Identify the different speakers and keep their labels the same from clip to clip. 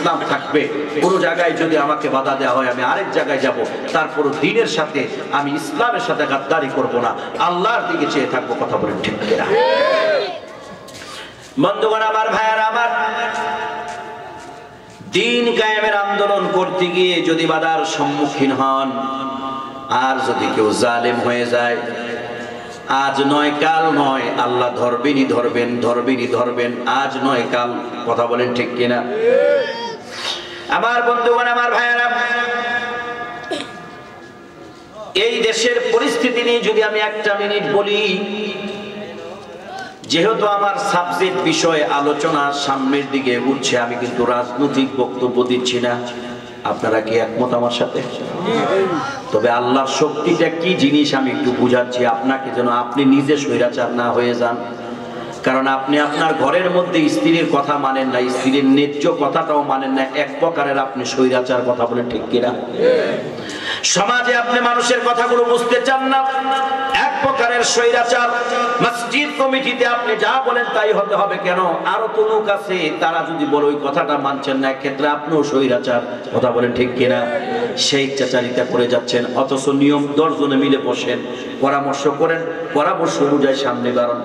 Speaker 1: ইসলাম থাকবে। কোন জায়গায় যদি আমাকে বাধা দেওয়া হয় আমি আরেক জায়গায় যাব, তারপর দ্বীনের সাথে আমি ইসলামের সাথে গাদ্দারি করব না, আল্লাহর দিকে চেয়ে থাকবো। কথা বলেন ঠিক কিনা? বন্ধুগণ আমার, ভাইয়ারা আমার, দ্বীন কায়েমের আন্দোলন করতে গিয়ে যদি বাধার সম্মুখীন হন, আর যদি কেউ জালেম হয়ে যায়, আজ নয় কাল নয়, আল্লাহ ধরবেনই ধরবেন, ধরবেনই ধরবেন, আজ নয় কাল। কথা বলেন ঠিক কিনা? আমার বন্ধুগণ আমার, ভাইয়ারা, এই দেশের পরিস্থিতি নিয়ে যদি আমি একটা মিনিট বলি, যেহেতু আমার সাবজেক্ট বিষয় আলোচনা সামনের দিকে উঠছে, আমি কিন্তু রাজনৈতিক বক্তব্য দিচ্ছি না। আপনারা কি একমত আমার সাথে? তবে আল্লাহর শক্তিটা কি জিনিস আমি একটু বুঝাচ্ছি আপনাকে, যেন আপনি নিজে স্বৈরাচার না হয়ে যান। কারণ আপনি আপনার ঘরের মধ্যে স্ত্রীর কথা মানেন না, স্ত্রীর ন্যায্য কথাটাও মানেন না, এক প্রকারের আপনি স্বৈরাচার। কথা বলে ঠিক কিনা? সমাজে আপনি মানুষের কথাগুলো বুঝতে চান না, এক প্রকারের স্বৈরাচার। মসজিদ কমিটিতে আপনি যা বলেন তাই হতে হবে কেন? আরো তো লোক আছে, তারা যদি বলে ওই কথাটা মানছেন না, ক্ষেত্রে আপনিও স্বৈরাচার। কথা বলেন ঠিক কিনা? সেই ইচ্ছাচারিতা করে যাচ্ছেন, অথচ নিয়ম 10 জনে মিলে বসেন, পরামর্শ করেন, পরামর্শ অনুযায়ী সামনে বাড়ান।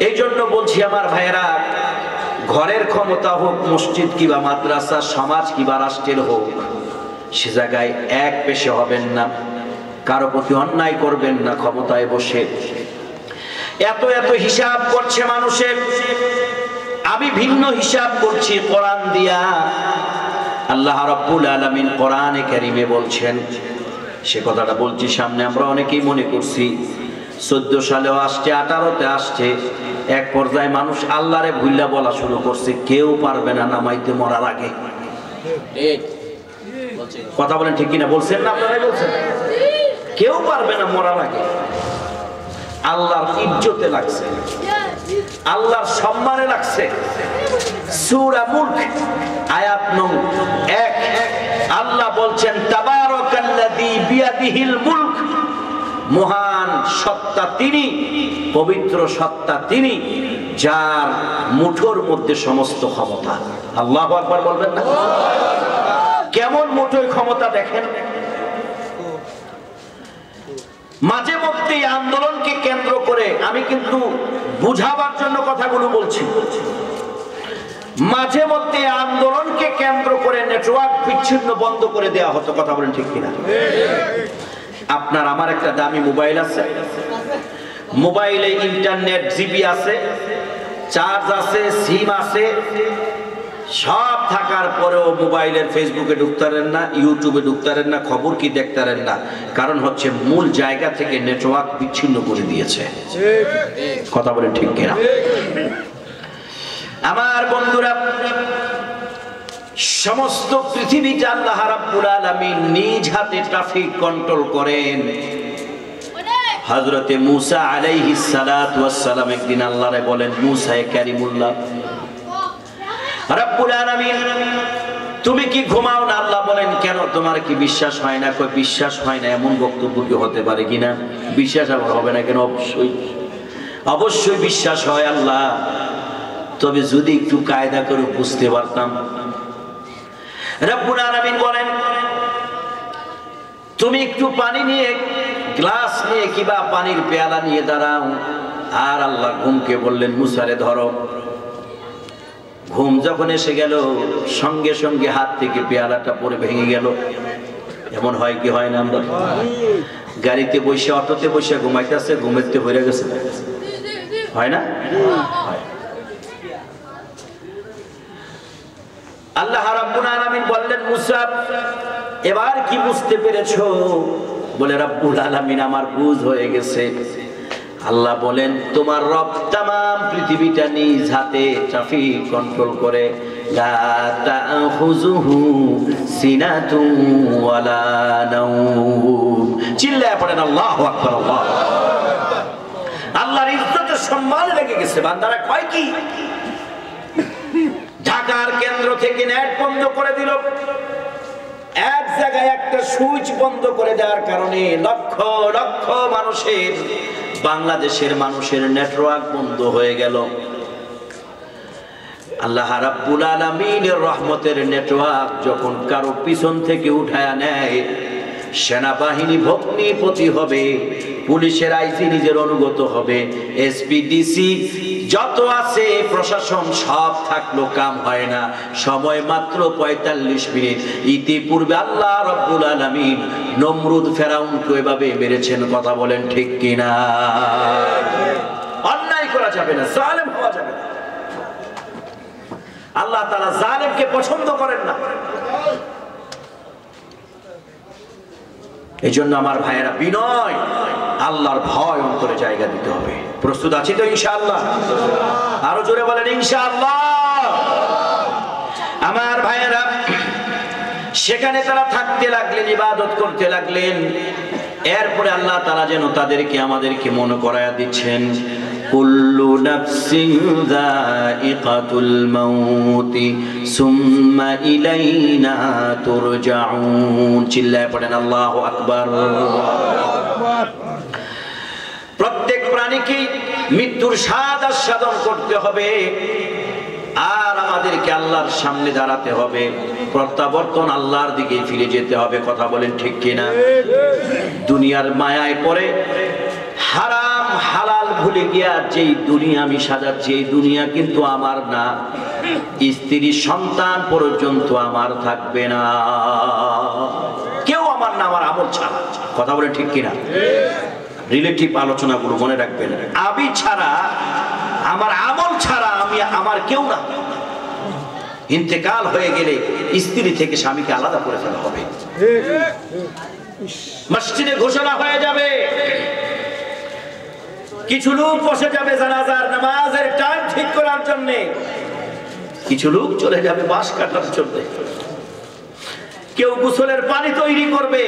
Speaker 1: এই জন্য বলছি আমার ভাইয়েরা, ঘরের ক্ষমতা হোক মসজিদ কিবা মাদ্রাসা, সমাজ কিবা রাষ্ট্রের হোক, সে জায়গায় এক পেশে হবেন না, কারো প্রতি অন্যায় করবেন না। ক্ষমতায় বসে এত এত হিসাব করছে মানুষের, আমি ভিন্ন হিসাব করছি কোরআন দিয়া। আল্লাহ রাব্বুল আলামিন কোরআনে কারীমে বলছেন, সে কথাটা বলছি সামনে, আমরা অনেকেই মনে করছি 14 সালেও আসছে, 18তে আসছে, এক পর্যায়ে মানুষ আল্লাহরে ভুল্লা বলা শুরু করছে, কেউ পারবে না নামাইতে মরার আগে। কথা বলেন ঠিক কিনা? বলছেন না আপনারাই বলছেন? কেউ পারবে না মরার আগে। আল্লাহর ইজ্জতে লাগছে, আল্লাহর সম্মানে লাগছে। সূরা মুলক আয়াত নং 1, আল্লাহ বলছেন, তাবারাকাল্লাযী বিয়াদিহিল মুলক, মহান সত্তা তিনি, পবিত্র সত্তা তিনি, যার মুঠোর মধ্যে সমস্ত ক্ষমতা। আল্লাহু আকবার বলবেন না? কেমন মুঠোয় ক্ষমতা দেখেন। মাঝে মধ্যে আন্দোলনকে কেন্দ্র করে, আমি কিন্তু বুঝাবার জন্য কথাগুলো বলছি, মাঝে মধ্যে আন্দোলনকে কেন্দ্র করে নেটওয়ার্ক বিচ্ছিন্ন বন্ধ করে দেওয়া হতো। কথা বলেন ঠিক কিনা? আপনার আমার একটা দামি মোবাইল আছে, মোবাইলে ইন্টারনেট জিবি আছে, চার্জ আছে, সিম আছে, সব থাকার পরেও মোবাইলের ফেসবুকে ঢুকতে পারেন না, ইউটিউবে ঢুকতে পারেন না, খবর কি দেখতে পারেন না। কারণ হচ্ছে মূল জায়গা থেকে নেটওয়ার্ক বিচ্ছিন্ন করে দিয়েছে। কথা বলেন ঠিক কিনা? আমার বন্ধুরা, সমস্ত পৃথিবীতে আল্লাহ রাব্বুল আলামিন নিজ হাতে ট্রাফিক কন্ট্রোল করেন। হযরতে মূসা আলাইহিস সালাতু ওয়াস সালাম একদিন আল্লাহরে বলেন, মূসা কারিমুল্লাহ, রাব্বুল আলামিন তুমি কি ঘুমাও না? আল্লাহ বলেন, কেন, তোমার কি বিশ্বাস হয় না? কই বিশ্বাস হয় না এমন বক্তব্য কি হতে পারে কিনা? বিশ্বাস আবার হবে না কেন? অবশ্যই অবশ্যই বিশ্বাস হয় আল্লাহ, তবে যদি একটু কায়দা করে বুঝতে পারতাম। রাব্বুল আলামিন বলেন, তুমি একটু পানি নিয়ে, গ্লাস নিয়ে কিবা পানির পেয়ালা নিয়ে দাঁড়াও। আর আল্লাহ ঘুমকে বললেন, মূসারে ধরো। ঘুম যখন এসে গেল, সঙ্গে সঙ্গে হাত থেকে পেয়ালাটা পড়ে ভেঙে গেল। এমন হয় কি হয় না? আমরা গাড়িতে বসে, অটোতে বসে ঘুমাইতেছে, ঘুমেতে হয়ে গেছে, হয় না? আল্লাহ রাব্বুল আলামিন বললেন, মূসা এবার কি বুঝতে পেরেছো? বলে, রাব্বুল আলামিন আমার বুঝ হয়ে গেছে। আল্লাহ বলেন, তোমার রব তামাম পৃথিবীটা নিজ হাতে ট্রাফিক কন্ট্রোল করে। লা তাখুযুহু সিনাতুন ওয়ালা নাওম। চিল্লায়া পড়েন আল্লাহু আকবার। আল্লাহ, আল্লাহর ইজ্জতের সম্মান রেখে গেছে। বান্দারা কয় কি? ঢাকার কেন্দ্র থেকে নেট বন্ধ করে দিল। এক জায়গায় একটা সুইচ বন্ধ করে দেওয়ার কারণে লক্ষ লক্ষ মানুষের, বাংলাদেশের মানুষের নেটওয়ার্ক বন্ধ হয়ে গেল। আল্লাহ রাব্বুল আলামিনের রহমতের নেটওয়ার্ক যখন কারো পিছন থেকে উঠায়া নেয়, সেনাবাহিনী ভগ্নিপতি হবে, পুলিশের আইজি নিজের অনুগত হবে, এসপিডিসি যত আছে প্রশাসন সব থাকলো কাম হয় না, সময় মাত্র ৪৫ মিনিট। ইতিপূর্বে আল্লাহ রাব্বুল আলামিন নমরুদ ফেরাউনকে এভাবে মেরেছেন। কথা বলেন ঠিক কিনা? অন্যায় করা যাবে না, জালেম হওয়া যাবে না। আল্লাহ তাআলা জালেমকে পছন্দ করেন না। এই জন্য আমার ভাইয়েরা বিনয়, আল্লাহর ভয় অন্তরে জায়গা দিতে হবে। প্রস্তুত আছি তো ইনশাআল্লাহ? আরো জোরে বলেন ইনশাআল্লাহ। আমার ভাইয়েরা সেখানে তারা থাকতে লাগলেন, ইবাদত করতে লাগলেন। এরপরে আল্লাহ তাআলা যেন তাদেরকে আমাদেরকে মনে করায়া দিচ্ছেন, কুল্লু নাফসিন যায়িকাতুল মাউতি সুম্মা ইলাইনা তুরজাউন। চিল্লায়ে পড়েন আল্লাহু আকবার। প্রত্যেক প্রাণীকে মৃত্যুর স্বাদ আস্বাদন করতে হবে, আর আমাদেরকে আল্লাহর সামনে দাঁড়াতে হবে, প্রত্যাবর্তন আল্লাহর দিকে ফিরে যেতে হবে। কথা বলেন ঠিক কিনা? দুনিয়ার মায়ায় পড়ে হারাম হালাল ভুলে গিয়া যেই দুনিয়া আমি সাজাচ্ছি, এই দুনিয়া কিন্তু আমার না, স্ত্রী সন্তান পর্যন্ত আমার থাকবে না, কেউ আমার না, আমার আমল ছাড়া। কথা বলেন ঠিক কিনা? রিলেটিভ আলোচনাগুলো মনে রাখবেন। আমি ছাড়া, আমার আমল ছাড়া আমি আমার কেউ না। ইন্তেকাল হয়ে গেলে স্ত্রী থেকে স্বামীকে আলাদা করে ফেলা হবে। মসজিদে ঘোষণা হয়ে যাবে, কিছু লোক বসে যাবে জানাজার নামাজের টাইম ঠিক করার জন্য, কিছু লোক চলে যাবে বাঁশ কাটার জন্য, কেউ গোসলের পানি তৈরি করবে,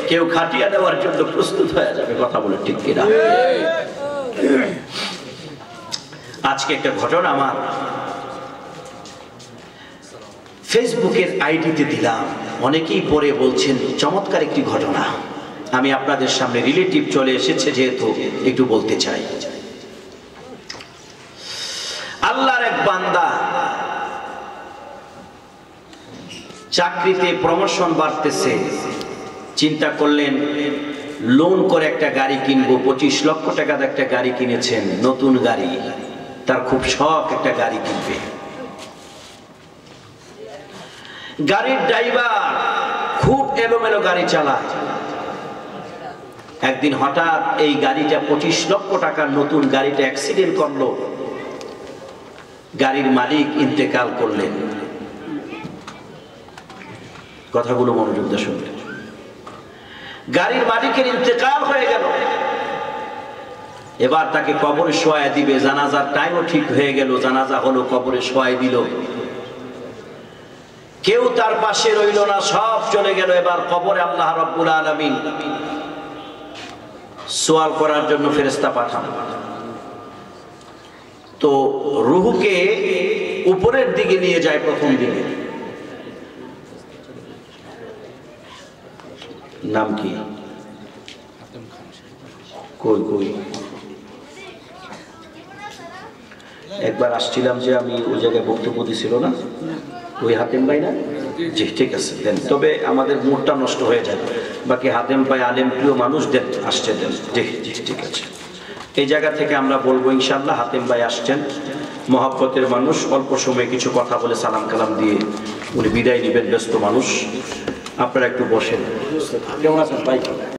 Speaker 1: কেউ খাটিয়া দেওয়ার জন্য প্রস্তুত হয়ে যাবে। কথা বলে ঠিক কিনা? আজকে একটা ঘটনা আমার ফেসবুকের আইডিতে দিলাম, অনেকেই পরে বলছেন চমৎকার একটি ঘটনা। আমি আপনাদের সামনে রিলেটিভ চলে এসেছে যেহেতু একটু বলতে চাই। আল্লাহর এক বান্দা চাকরিতে প্রমোশন বাড়তেছে, চিন্তা করলেন লোন করে একটা গাড়ি কিনবো। 25 লক্ষ টাকার একটা গাড়ি কিনেছেন, নতুন গাড়ি, তার খুব শখ একটা গাড়ি কিনবে। গাড়ির ড্রাইভার খুব এলোমেলো গাড়ি চালায়। একদিন হঠাৎ এই গাড়িটা 25 লক্ষ টাকার নতুন গাড়িটা অ্যাক্সিডেন্ট করলো, গাড়ির মালিক ইন্তেকাল করলেন। কথাগুলো মনোযোগ দিয়ে শুনবেন। গাড়ির মালিকের ইন্তেকাল হয়ে গেল, এবার তাকে কবরে শোয়া দিবে। জানাজার টাইমও ঠিক হয়ে গেল, জানাজা হলো, কবরে শোয়া দিল। কেউ তার পাশে রইল না, সব চলে গেল। এবার কবরে আল্লাহ রাব্বুল আলামিন সওয়াল করার জন্য ফেরেশতা পাঠান। তো রূহকে উপরের দিকে নিয়ে যায়, প্রথম দিকে। নাম কি? কই কই একবার আসছিলাম যে আমি ওই জায়গায় বক্তব্য দিছিল না, ওই হাতেম ভাই না? জি ঠিক আছে দেন, তবে আমাদের মুডটা নষ্ট হয়ে যায়। বাকি হাতেম ভাই আলেম প্রিয় মানুষ, দেন আসছে, দেন। জি জি ঠিক আছে। এই জায়গা থেকে আমরা বলবো ইনশাআল্লাহ হাতেম ভাই আসছেন, মহব্বতের মানুষ, অল্প সময়ে কিছু কথা বলে সালাম কালাম দিয়ে উনি বিদায় নেবেন, ব্যস্ত মানুষ। আপনারা একটু বসেন। কেমন আছেন ভাই?